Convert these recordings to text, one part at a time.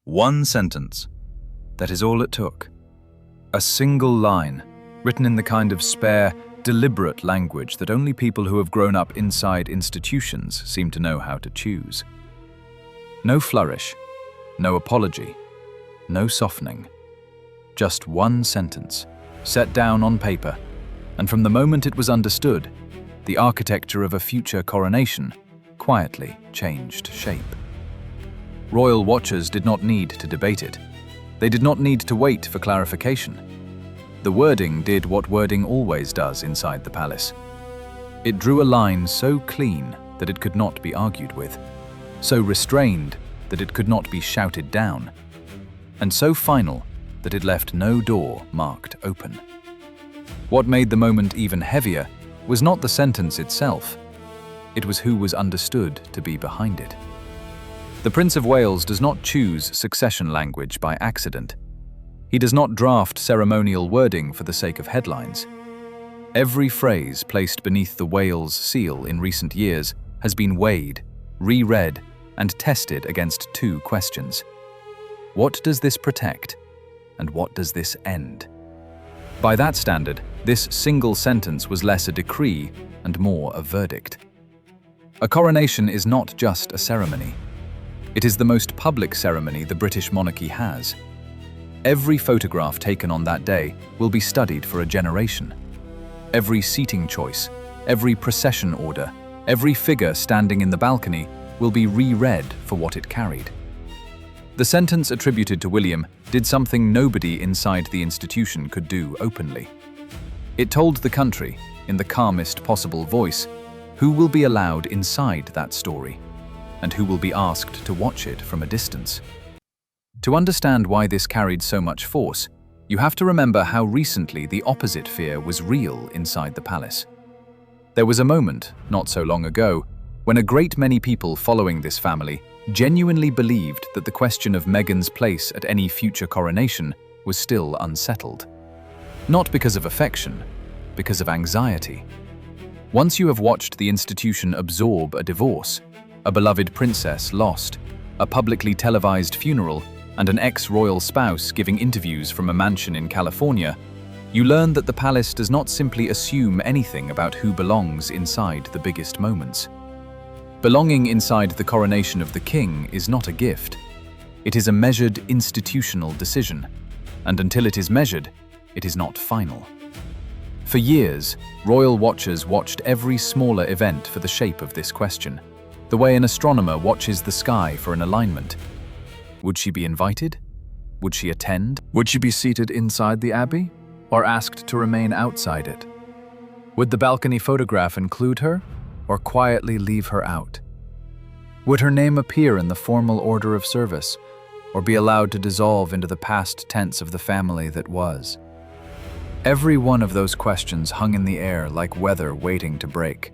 One sentence. That is all it took. A single line, written in the kind of spare, deliberate language that only people who have grown up inside institutions seem to know how to choose. No flourish, no apology, no softening. Just one sentence, set down on paper, and from the moment it was understood, the architecture of a future coronation quietly changed shape. Royal watchers did not need to debate it. They did not need to wait for clarification. The wording did what wording always does inside the palace. It drew a line so clean that it could not be argued with, so restrained that it could not be shouted down, and so final that it left no door marked open. What made the moment even heavier was not the sentence itself. It was who was understood to be behind it. The Prince of Wales does not choose succession language by accident. He does not draft ceremonial wording for the sake of headlines. Every phrase placed beneath the Wales seal in recent years has been weighed, reread, and tested against two questions. What does this protect, and what does this end? By that standard, this single sentence was less a decree and more a verdict. A coronation is not just a ceremony. It is the most public ceremony the British monarchy has. Every photograph taken on that day will be studied for a generation. Every seating choice, every procession order, every figure standing in the balcony will be reread for what it carried. The sentence attributed to William did something nobody inside the institution could do openly. It told the country, in the calmest possible voice, who will be allowed inside that story, and who will be asked to watch it from a distance. To understand why this carried so much force, you have to remember how recently the opposite fear was real inside the palace. There was a moment, not so long ago, when a great many people following this family genuinely believed that the question of Meghan's place at any future coronation was still unsettled. Not because of affection, because of anxiety. Once you have watched the institution absorb a divorce, a beloved princess lost, a publicly televised funeral, and an ex-royal spouse giving interviews from a mansion in California, you learn that the palace does not simply assume anything about who belongs inside the biggest moments. Belonging inside the coronation of the king is not a gift. It is a measured institutional decision, and until it is measured, it is not final. For years, royal watchers watched every smaller event for the shape of this question, the way an astronomer watches the sky for an alignment. Would she be invited? Would she attend? Would she be seated inside the abbey, or asked to remain outside it? Would the balcony photograph include her, or quietly leave her out? Would her name appear in the formal order of service, or be allowed to dissolve into the past tense of the family that was? Every one of those questions hung in the air like weather waiting to break.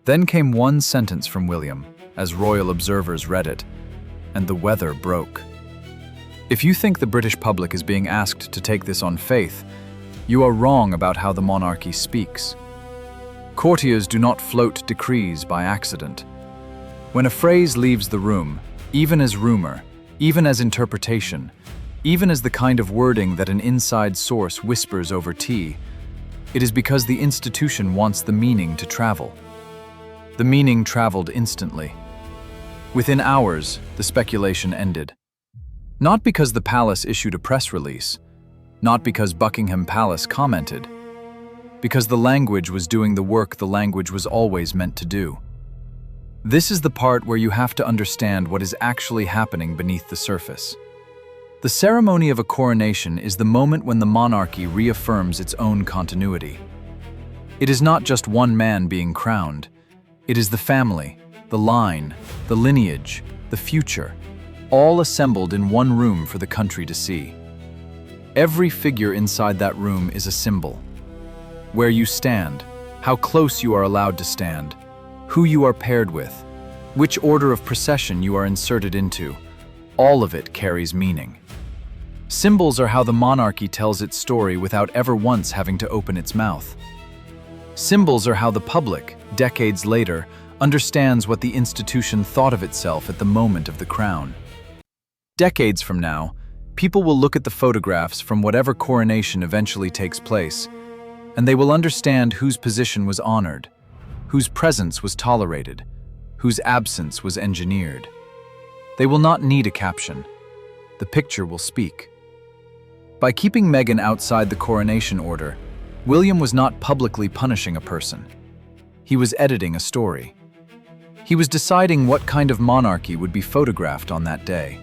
Then came one sentence from William, as royal observers read it, and the weather broke. If you think the British public is being asked to take this on faith, you are wrong about how the monarchy speaks. Courtiers do not float decrees by accident. When a phrase leaves the room, even as rumor, even as interpretation, even as the kind of wording that an inside source whispers over tea, it is because the institution wants the meaning to travel. The meaning traveled instantly. Within hours, the speculation ended. Not because the palace issued a press release, not because Buckingham Palace commented, because the language was doing the work the language was always meant to do. This is the part where you have to understand what is actually happening beneath the surface. The ceremony of a coronation is the moment when the monarchy reaffirms its own continuity. It is not just one man being crowned. It is the family, the line, the lineage, the future, all assembled in one room for the country to see. Every figure inside that room is a symbol. Where you stand, how close you are allowed to stand, who you are paired with, which order of procession you are inserted into, all of it carries meaning. Symbols are how the monarchy tells its story without ever once having to open its mouth. Symbols are how the public, decades later, understands what the institution thought of itself at the moment of the crown. Decades from now, people will look at the photographs from whatever coronation eventually takes place, and they will understand whose position was honored, whose presence was tolerated, whose absence was engineered. They will not need a caption. The picture will speak. By keeping Meghan outside the coronation order, William was not publicly punishing a person. He was editing a story. He was deciding what kind of monarchy would be photographed on that day.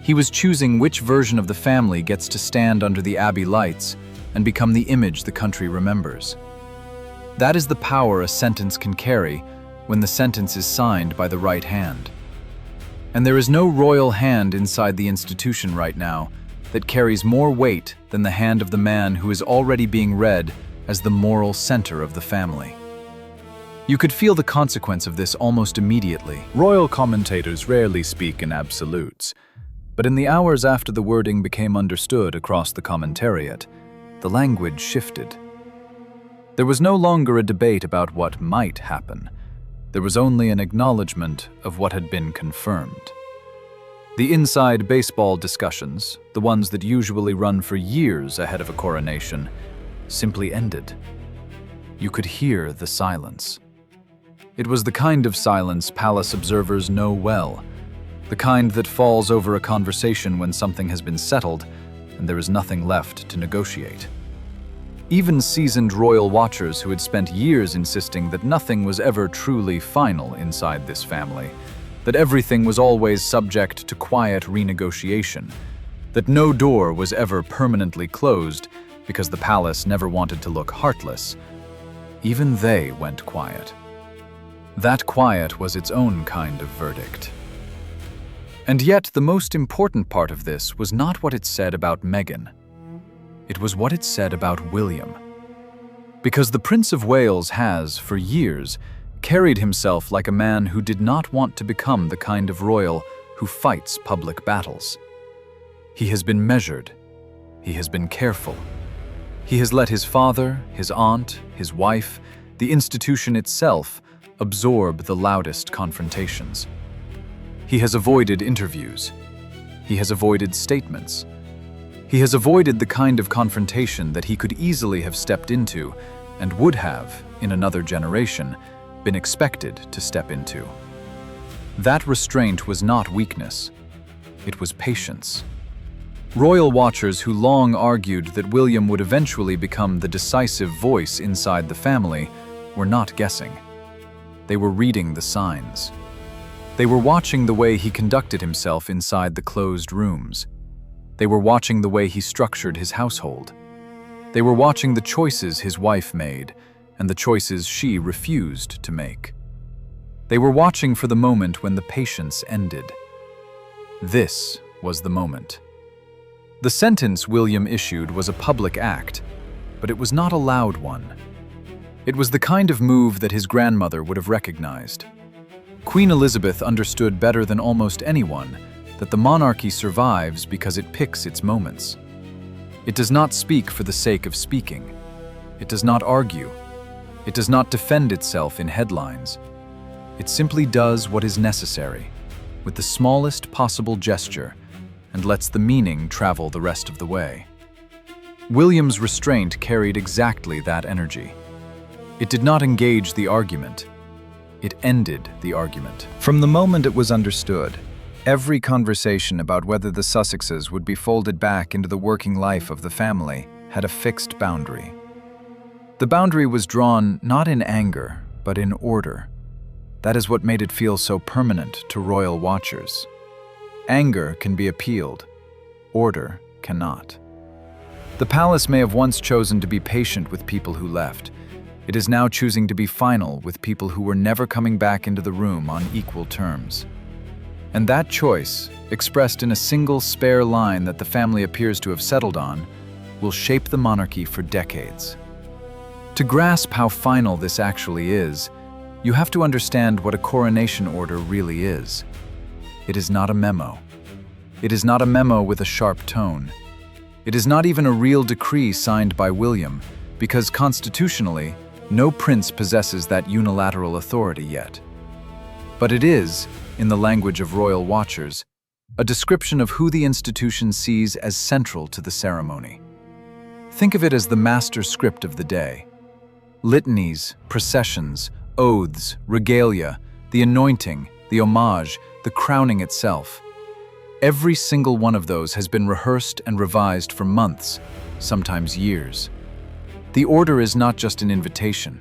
He was choosing which version of the family gets to stand under the Abbey lights and become the image the country remembers. That is the power a sentence can carry when the sentence is signed by the right hand. And there is no royal hand inside the institution right now that carries more weight than the hand of the man who is already being read as the moral center of the family. You could feel the consequence of this almost immediately. Royal commentators rarely speak in absolutes, but in the hours after the wording became understood across the commentariat, the language shifted. There was no longer a debate about what might happen. There was only an acknowledgement of what had been confirmed. The inside baseball discussions, the ones that usually run for years ahead of a coronation, simply ended. You could hear the silence. It was the kind of silence palace observers know well, the kind that falls over a conversation when something has been settled and there is nothing left to negotiate. Even seasoned royal watchers who had spent years insisting that nothing was ever truly final inside this family, that everything was always subject to quiet renegotiation, that no door was ever permanently closed because the palace never wanted to look heartless, even they went quiet. That quiet was its own kind of verdict. And yet, the most important part of this was not what it said about Meghan. It was what it said about William. Because the Prince of Wales has, for years, carried himself like a man who did not want to become the kind of royal who fights public battles. He has been measured. He has been careful. He has let his father, his aunt, his wife, the institution itself, absorb the loudest confrontations. He has avoided interviews. He has avoided statements. He has avoided the kind of confrontation that he could easily have stepped into and would have, in another generation, been expected to step into. That restraint was not weakness. It was patience. Royal watchers who long argued that William would eventually become the decisive voice inside the family were not guessing. They were reading the signs. They were watching the way he conducted himself inside the closed rooms. They were watching the way he structured his household. They were watching the choices his wife made and the choices she refused to make. They were watching for the moment when the patience ended. This was the moment. The sentence William issued was a public act, but it was not a loud one. It was the kind of move that his grandmother would have recognized. Queen Elizabeth understood better than almost anyone that the monarchy survives because it picks its moments. It does not speak for the sake of speaking. It does not argue. It does not defend itself in headlines. It simply does what is necessary, with the smallest possible gesture, and lets the meaning travel the rest of the way. William's restraint carried exactly that energy. It did not engage the argument. It ended the argument. From the moment it was understood, every conversation about whether the Sussexes would be folded back into the working life of the family had a fixed boundary. The boundary was drawn not in anger, but in order. That is what made it feel so permanent to royal watchers. Anger can be appealed. Order cannot. The palace may have once chosen to be patient with people who left. It is now choosing to be final with people who were never coming back into the room on equal terms. And that choice, expressed in a single spare line that the family appears to have settled on, will shape the monarchy for decades. To grasp how final this actually is, you have to understand what a coronation order really is. It is not a memo. It is not a memo with a sharp tone. It is not even a real decree signed by William, because constitutionally, no prince possesses that unilateral authority yet. But it is, in the language of royal watchers, a description of who the institution sees as central to the ceremony. Think of it as the master script of the day. Litanies, processions, oaths, regalia, the anointing, the homage, the crowning itself. Every single one of those has been rehearsed and revised for months, sometimes years. The order is not just an invitation,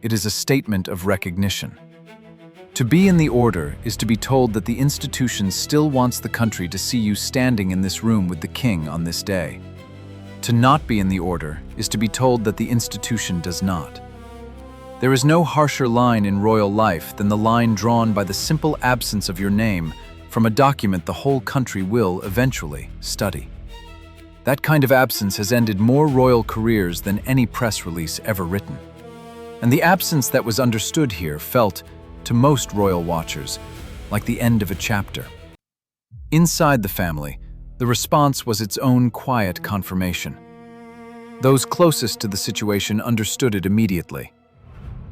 it is a statement of recognition. To be in the order is to be told that the institution still wants the country to see you standing in this room with the king on this day. To not be in the order is to be told that the institution does not. There is no harsher line in royal life than the line drawn by the simple absence of your name from a document the whole country will, eventually, study. That kind of absence has ended more royal careers than any press release ever written. And the absence that was understood here felt, to most royal watchers, like the end of a chapter. Inside the family, the response was its own quiet confirmation. Those closest to the situation understood it immediately.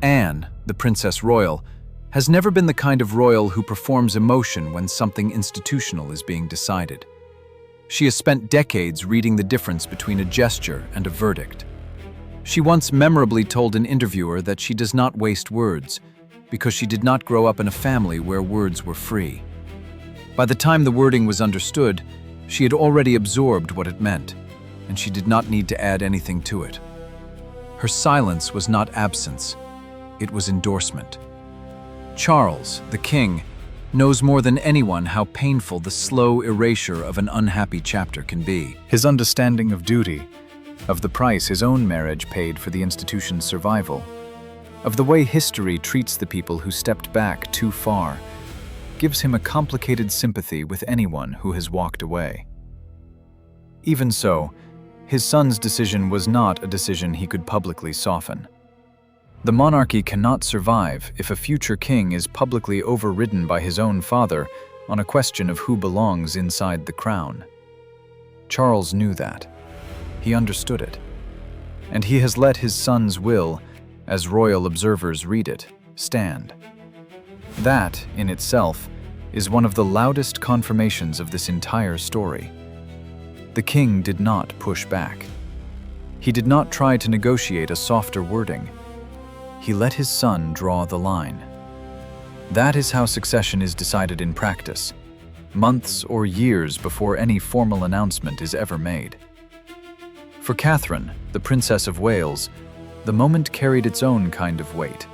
Anne, the Princess Royal, has never been the kind of royal who performs emotion when something institutional is being decided. She has spent decades reading the difference between a gesture and a verdict. She once memorably told an interviewer that she does not waste words, because she did not grow up in a family where words were free. By the time the wording was understood, she had already absorbed what it meant, and she did not need to add anything to it. Her silence was not absence, it was endorsement. Charles, the king, knows more than anyone how painful the slow erasure of an unhappy chapter can be. His understanding of duty, of the price his own marriage paid for the institution's survival, of the way history treats the people who stepped back too far, gives him a complicated sympathy with anyone who has walked away. Even so, his son's decision was not a decision he could publicly soften. The monarchy cannot survive if a future king is publicly overridden by his own father on a question of who belongs inside the crown. Charles knew that. He understood it. And he has let his son's will, as royal observers read it, stand. That, in itself, is one of the loudest confirmations of this entire story. The king did not push back. He did not try to negotiate a softer wording. He let his son draw the line. That is how succession is decided in practice, months or years before any formal announcement is ever made. For Catherine, the Princess of Wales, the moment carried its own kind of weight.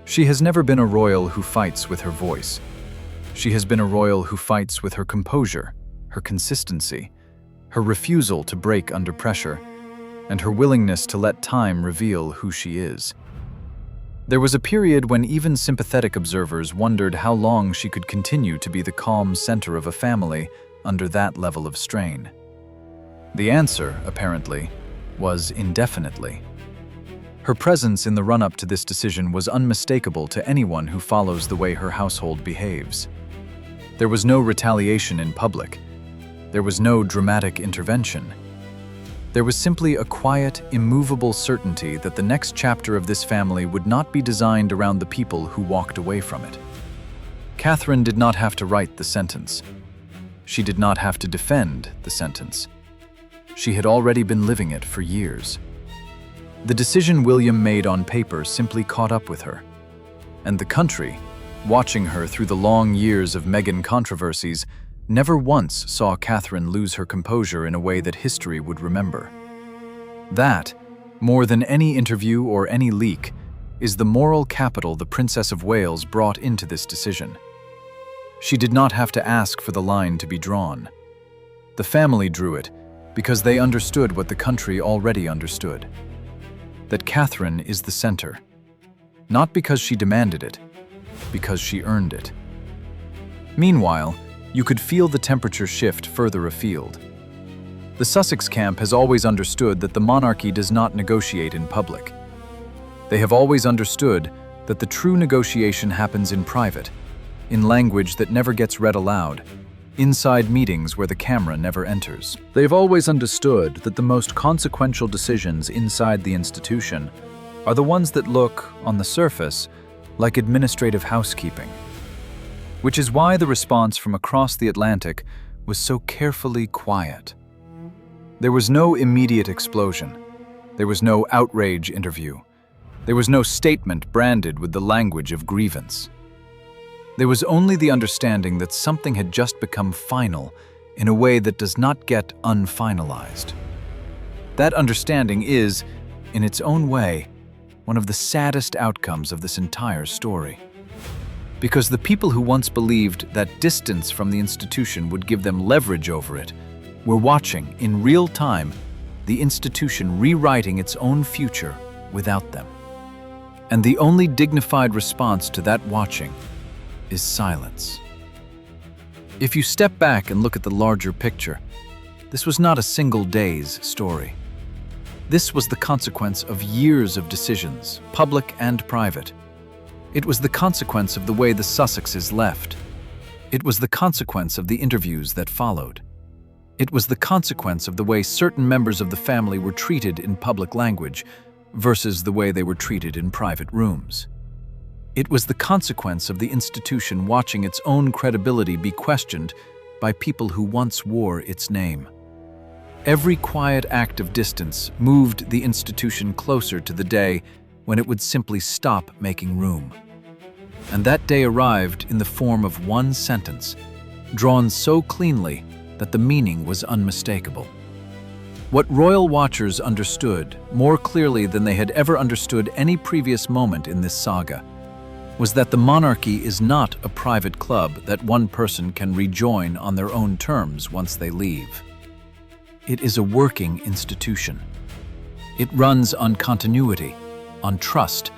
She has never been a royal who fights with her voice. She has been a royal who fights with her composure, her consistency, her refusal to break under pressure, and her willingness to let time reveal who she is. There was a period when even sympathetic observers wondered how long she could continue to be the calm center of a family under that level of strain. The answer, apparently, was indefinitely. Her presence in the run-up to this decision was unmistakable to anyone who follows the way her household behaves. There was no retaliation in public. There was no dramatic intervention. There was simply a quiet, immovable certainty that the next chapter of this family would not be designed around the people who walked away from it. Catherine did not have to write the sentence. She did not have to defend the sentence. She had already been living it for years. The decision William made on paper simply caught up with her. And the country, watching her through the long years of Meghan controversies, never once saw Catherine lose her composure in a way that history would remember. That, more than any interview or any leak, is the moral capital the Princess of Wales brought into this decision. She did not have to ask for the line to be drawn. The family drew it because they understood what the country already understood. That Catherine is the center. Not because she demanded it, because she earned it. Meanwhile, you could feel the temperature shift further afield. The Sussex camp has always understood that the monarchy does not negotiate in public. They have always understood that the true negotiation happens in private, in language that never gets read aloud, inside meetings where the camera never enters. They've always understood that the most consequential decisions inside the institution are the ones that look, on the surface, like administrative housekeeping. which is why the response from across the Atlantic was so carefully quiet. There was no immediate explosion. There was no outrage interview. There was no statement branded with the language of grievance. There was only the understanding that something had just become final in a way that does not get unfinalized. That understanding is, in its own way, one of the saddest outcomes of this entire story. Because the people who once believed that distance from the institution would give them leverage over it were watching, in real time, the institution rewriting its own future without them. And the only dignified response to that watching is silence. If you step back and look at the larger picture, this was not a single day's story. This was the consequence of years of decisions, public and private. It was the consequence of the way the Sussexes left. It was the consequence of the interviews that followed. It was the consequence of the way certain members of the family were treated in public language versus the way they were treated in private rooms. It was the consequence of the institution watching its own credibility be questioned by people who once wore its name. Every quiet act of distance moved the institution closer to the day when it would simply stop making room. And that day arrived in the form of one sentence, drawn so cleanly that the meaning was unmistakable. What royal watchers understood, more clearly than they had ever understood any previous moment in this saga, was that the monarchy is not a private club that one person can rejoin on their own terms once they leave. It is a working institution. It runs on continuity, on trust,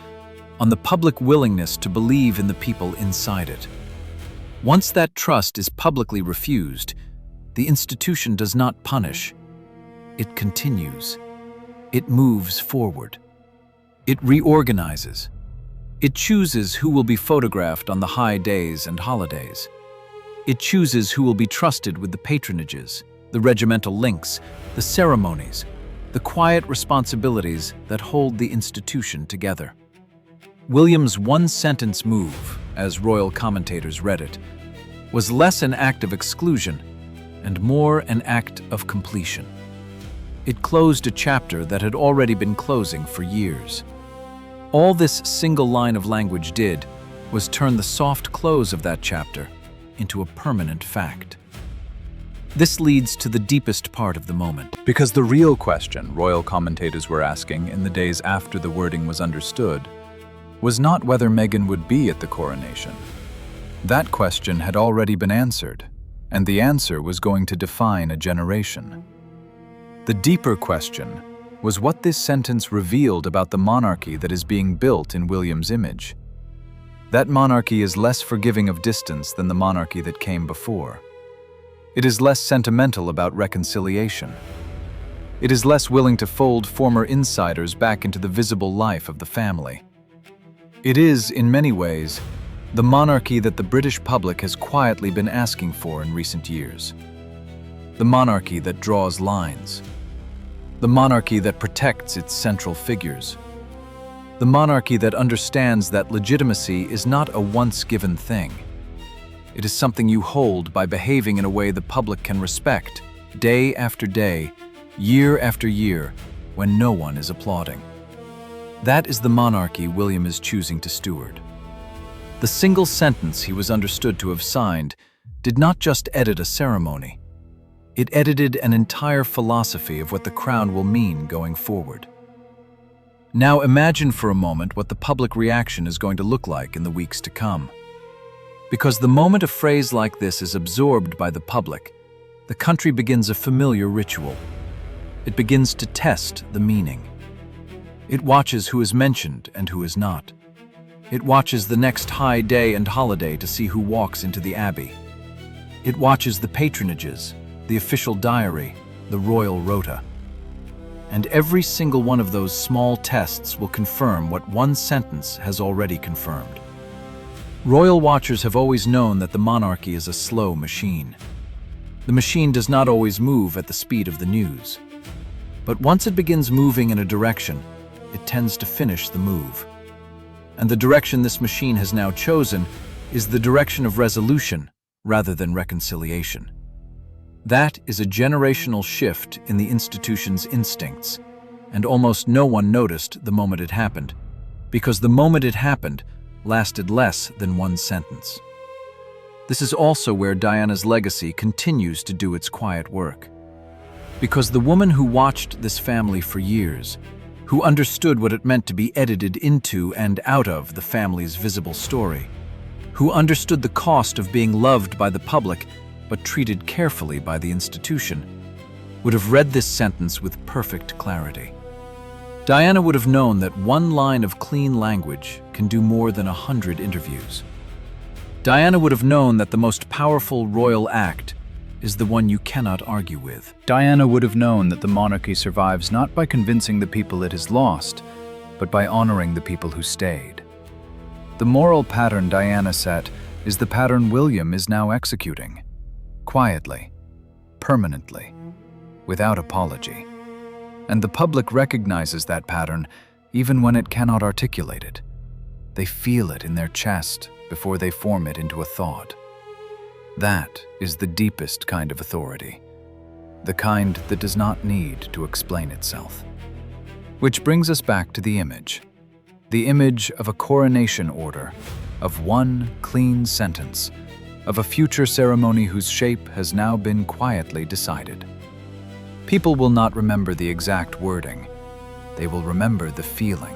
on the public willingness to believe in the people inside it. Once that trust is publicly refused, the institution does not punish. It continues. It moves forward. It reorganizes. It chooses who will be photographed on the high days and holidays. It chooses who will be trusted with the patronages, the regimental links, the ceremonies, the quiet responsibilities that hold the institution together. William's one-sentence move, as royal commentators read it, was less an act of exclusion and more an act of completion. It closed a chapter that had already been closing for years. All this single line of language did was turn the soft close of that chapter into a permanent fact. This leads to the deepest part of the moment. Because the real question royal commentators were asking in the days after the wording was understood was not whether Meghan would be at the coronation. That question had already been answered, and the answer was going to define a generation. The deeper question was what this sentence revealed about the monarchy that is being built in William's image. That monarchy is less forgiving of distance than the monarchy that came before. It is less sentimental about reconciliation. It is less willing to fold former insiders back into the visible life of the family. It is, in many ways, the monarchy that the British public has quietly been asking for in recent years. The monarchy that draws lines. The monarchy that protects its central figures. The monarchy that understands that legitimacy is not a once-given thing. It is something you hold by behaving in a way the public can respect, day after day, year after year, when no one is applauding. That is the monarchy William is choosing to steward. The single sentence he was understood to have signed did not just edit a ceremony. It edited an entire philosophy of what the crown will mean going forward. Now imagine for a moment what the public reaction is going to look like in the weeks to come. Because the moment a phrase like this is absorbed by the public, the country begins a familiar ritual. It begins to test the meaning. It watches who is mentioned and who is not. It watches the next high day and holiday to see who walks into the abbey. It watches the patronages, the official diary, the royal rota. And every single one of those small tests will confirm what one sentence has already confirmed. Royal watchers have always known that the monarchy is a slow machine. The machine does not always move at the speed of the news. But once it begins moving in a direction, it tends to finish the move. And the direction this machine has now chosen is the direction of resolution rather than reconciliation. That is a generational shift in the institution's instincts, and almost no one noticed the moment it happened, because the moment it happened lasted less than one sentence. This is also where Diana's legacy continues to do its quiet work. Because the woman who watched this family for years, who understood what it meant to be edited into and out of the family's visible story, who understood the cost of being loved by the public but treated carefully by the institution, would have read this sentence with perfect clarity. Diana would have known that one line of clean language can do more than 100 interviews. Diana would have known that the most powerful royal act is the one you cannot argue with. Diana would have known that the monarchy survives not by convincing the people it has lost, but by honoring the people who stayed. The moral pattern Diana set is the pattern William is now executing. Quietly, permanently, without apology. And the public recognizes that pattern even when it cannot articulate it. They feel it in their chest before they form it into a thought. That is the deepest kind of authority, the kind that does not need to explain itself. Which brings us back to the image of a coronation order, of one clean sentence, of a future ceremony whose shape has now been quietly decided. People will not remember the exact wording. They will remember the feeling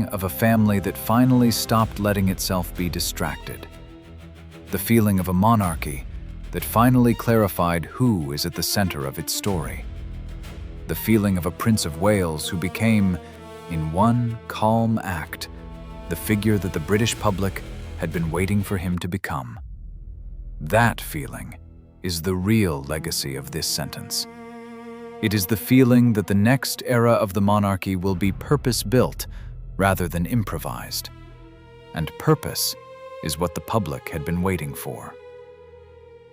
of a family that finally stopped letting itself be distracted. The feeling of a monarchy that finally clarified who is at the center of its story. The feeling of a Prince of Wales who became, in one calm act, the figure that the British public had been waiting for him to become. That feeling is the real legacy of this sentence. It is the feeling that the next era of the monarchy will be purpose-built rather than improvised. And purpose is what the public had been waiting for.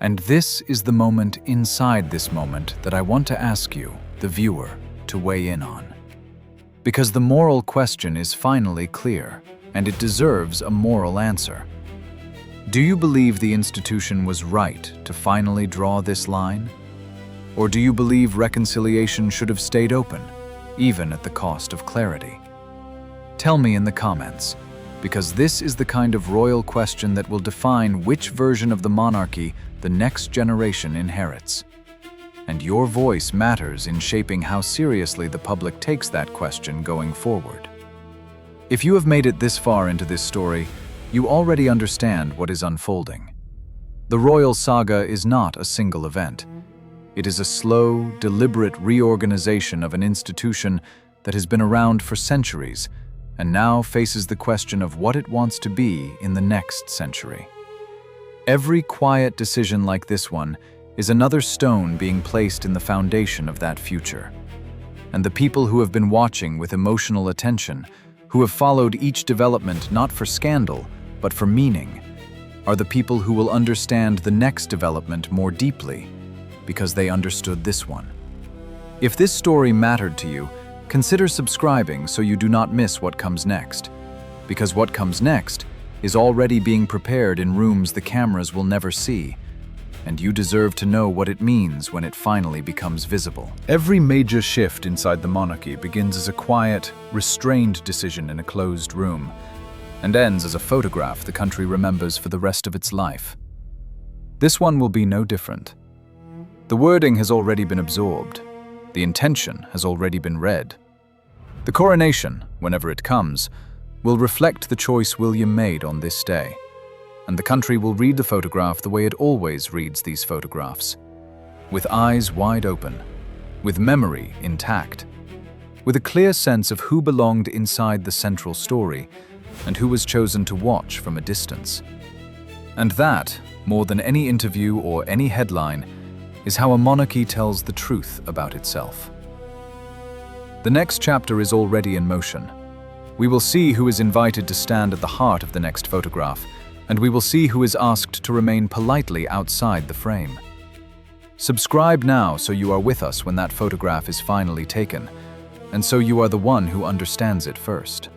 And this is the moment inside this moment that I want to ask you, the viewer, to weigh in on. Because the moral question is finally clear, and it deserves a moral answer. Do you believe the institution was right to finally draw this line? Or do you believe reconciliation should have stayed open, even at the cost of clarity? Tell me in the comments, because this is the kind of royal question that will define which version of the monarchy the next generation inherits. And your voice matters in shaping how seriously the public takes that question going forward. If you have made it this far into this story, you already understand what is unfolding. The royal saga is not a single event. It is a slow, deliberate reorganization of an institution that has been around for centuries and now faces the question of what it wants to be in the next century. Every quiet decision like this one is another stone being placed in the foundation of that future. And the people who have been watching with emotional attention, who have followed each development not for scandal, but for meaning, are the people who will understand the next development more deeply, because they understood this one. If this story mattered to you, consider subscribing so you do not miss what comes next, because what comes next is already being prepared in rooms the cameras will never see, and you deserve to know what it means when it finally becomes visible. Every major shift inside the monarchy begins as a quiet, restrained decision in a closed room, and ends as a photograph the country remembers for the rest of its life. This one will be no different. The wording has already been absorbed. The intention has already been read. The coronation, whenever it comes, will reflect the choice William made on this day, and the country will read the photograph the way it always reads these photographs, with eyes wide open, with memory intact, with a clear sense of who belonged inside the central story and who was chosen to watch from a distance. And that, more than any interview or any headline, is how a monarchy tells the truth about itself. The next chapter is already in motion. We will see who is invited to stand at the heart of the next photograph, and we will see who is asked to remain politely outside the frame. Subscribe now so you are with us when that photograph is finally taken, and so you are the one who understands it first.